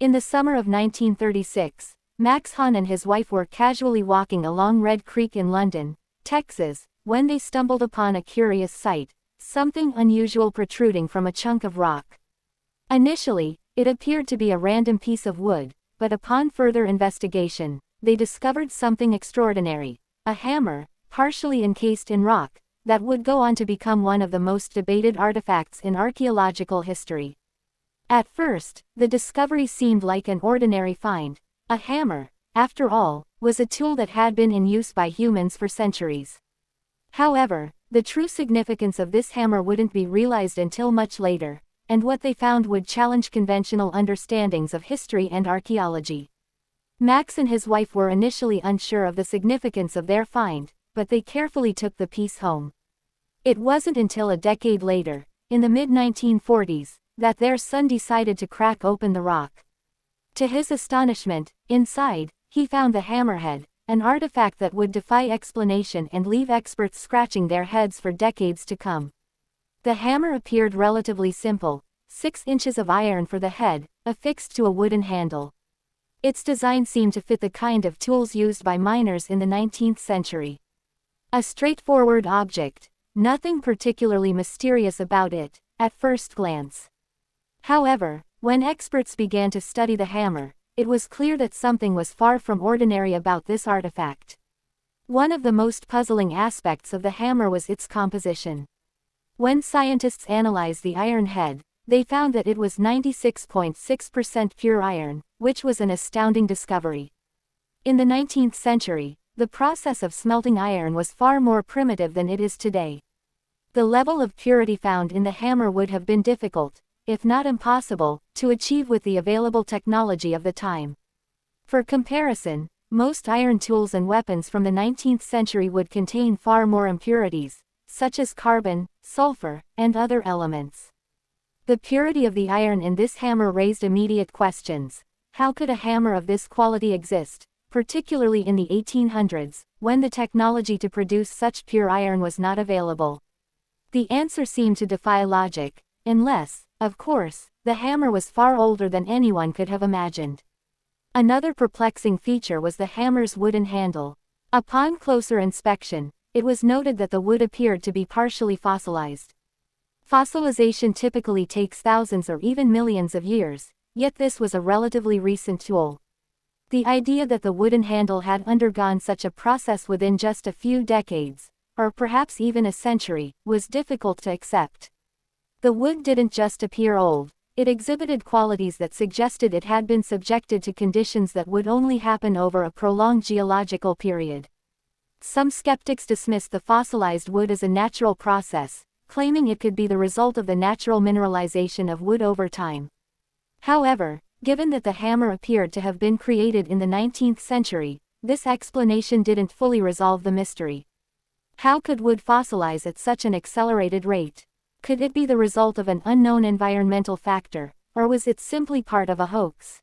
In the summer of 1936, Max Hahn and his wife were casually walking along Red Creek in London, Texas, when they stumbled upon a curious sight, something unusual protruding from a chunk of rock. Initially, it appeared to be a random piece of wood, but upon further investigation, they discovered something extraordinary, a hammer, partially encased in rock, that would go on to become one of the most debated artifacts in archaeological history. At first, the discovery seemed like an ordinary find. A hammer, after all, was a tool that had been in use by humans for centuries. However, the true significance of this hammer wouldn't be realized until much later, and what they found would challenge conventional understandings of history and archaeology. Max and his wife were initially unsure of the significance of their find, but they carefully took the piece home. It wasn't until a decade later, in the mid-1940s, that their son decided to crack open the rock. To his astonishment, inside, he found the hammerhead, an artifact that would defy explanation and leave experts scratching their heads for decades to come. The hammer appeared relatively simple, 6 inches of iron for the head, affixed to a wooden handle. Its design seemed to fit the kind of tools used by miners in the 19th century. A straightforward object, nothing particularly mysterious about it, at first glance. However, when experts began to study the hammer, it was clear that something was far from ordinary about this artifact. One of the most puzzling aspects of the hammer was its composition. When scientists analyzed the iron head, they found that it was 96.6% pure iron, which was an astounding discovery. In the 19th century, the process of smelting iron was far more primitive than it is today. The level of purity found in the hammer would have been difficult, if not impossible, to achieve with the available technology of the time. For comparison, most iron tools and weapons from the 19th century would contain far more impurities, such as carbon, sulfur, and other elements. The purity of the iron in this hammer raised immediate questions. How could a hammer of this quality exist, particularly in the 1800s, when the technology to produce such pure iron was not available? The answer seemed to defy logic, unless, of course, the hammer was far older than anyone could have imagined. Another perplexing feature was the hammer's wooden handle. Upon closer inspection, it was noted that the wood appeared to be partially fossilized. Fossilization typically takes thousands or even millions of years, yet this was a relatively recent tool. The idea that the wooden handle had undergone such a process within just a few decades, or perhaps even a century, was difficult to accept. The wood didn't just appear old, it exhibited qualities that suggested it had been subjected to conditions that would only happen over a prolonged geological period. Some skeptics dismissed the fossilized wood as a natural process, claiming it could be the result of the natural mineralization of wood over time. However, given that the hammer appeared to have been created in the 19th century, this explanation didn't fully resolve the mystery. How could wood fossilize at such an accelerated rate? Could it be the result of an unknown environmental factor, or was it simply part of a hoax?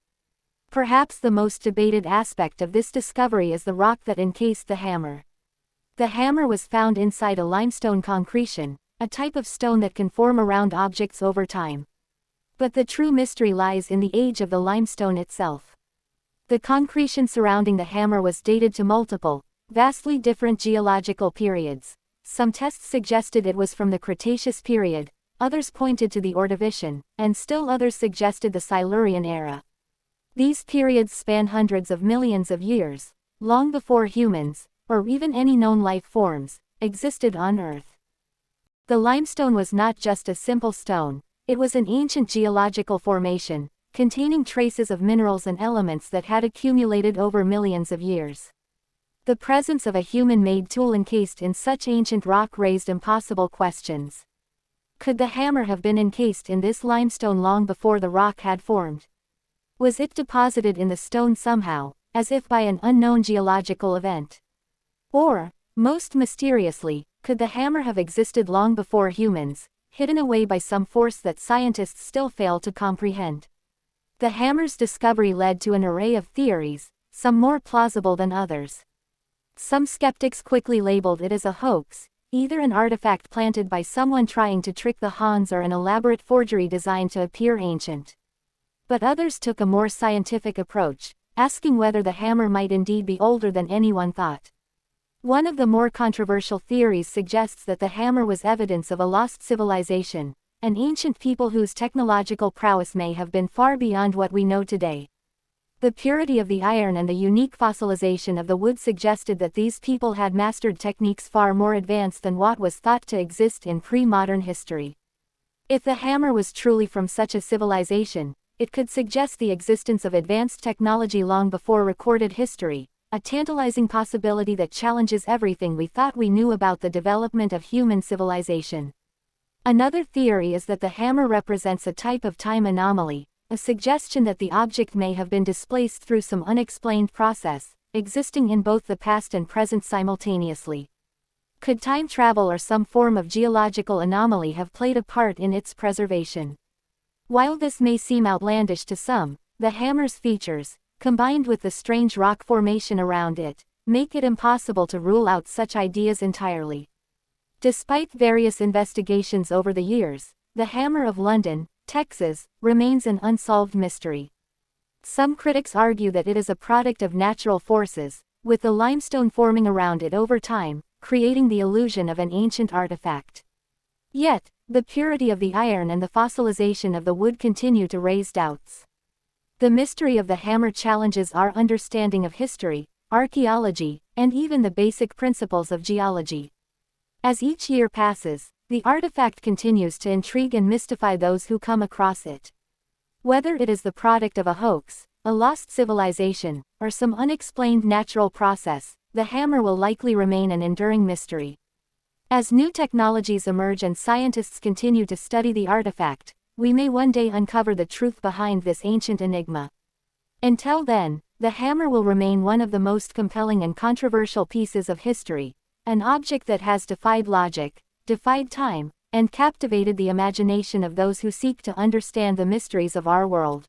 Perhaps the most debated aspect of this discovery is the rock that encased the hammer. The hammer was found inside a limestone concretion, a type of stone that can form around objects over time. But the true mystery lies in the age of the limestone itself. The concretion surrounding the hammer was dated to multiple, vastly different geological periods. Some tests suggested it was from the Cretaceous period, others pointed to the Ordovician, and still others suggested the Silurian era. These periods span hundreds of millions of years, long before humans, or even any known life forms, existed on Earth. The limestone was not just a simple stone, it was an ancient geological formation, containing traces of minerals and elements that had accumulated over millions of years. The presence of a human-made tool encased in such ancient rock raised impossible questions. Could the hammer have been encased in this limestone long before the rock had formed? Was it deposited in the stone somehow, as if by an unknown geological event? Or, most mysteriously, could the hammer have existed long before humans, hidden away by some force that scientists still fail to comprehend? The hammer's discovery led to an array of theories, some more plausible than others. Some skeptics quickly labeled it as a hoax, either an artifact planted by someone trying to trick the Hahns or an elaborate forgery designed to appear ancient. But others took a more scientific approach, asking whether the hammer might indeed be older than anyone thought. One of the more controversial theories suggests that the hammer was evidence of a lost civilization, an ancient people whose technological prowess may have been far beyond what we know today. The purity of the iron and the unique fossilization of the wood suggested that these people had mastered techniques far more advanced than what was thought to exist in pre-modern history. If the hammer was truly from such a civilization, it could suggest the existence of advanced technology long before recorded history, a tantalizing possibility that challenges everything we thought we knew about the development of human civilization. Another theory is that the hammer represents a type of time anomaly, a suggestion that the object may have been displaced through some unexplained process, existing in both the past and present simultaneously. Could time travel or some form of geological anomaly have played a part in its preservation? While this may seem outlandish to some, the hammer's features, combined with the strange rock formation around it, make it impossible to rule out such ideas entirely. Despite various investigations over the years, the hammer of London, Texas, remains an unsolved mystery. Some critics argue that it is a product of natural forces, with the limestone forming around it over time, creating the illusion of an ancient artifact. Yet, the purity of the iron and the fossilization of the wood continue to raise doubts. The mystery of the hammer challenges our understanding of history, archaeology, and even the basic principles of geology. As each year passes, the artifact continues to intrigue and mystify those who come across it. Whether it is the product of a hoax, a lost civilization, or some unexplained natural process, the hammer will likely remain an enduring mystery. As new technologies emerge and scientists continue to study the artifact, we may one day uncover the truth behind this ancient enigma. Until then, the hammer will remain one of the most compelling and controversial pieces of history, an object that has defied logic, defied time, and captivated the imagination of those who seek to understand the mysteries of our world.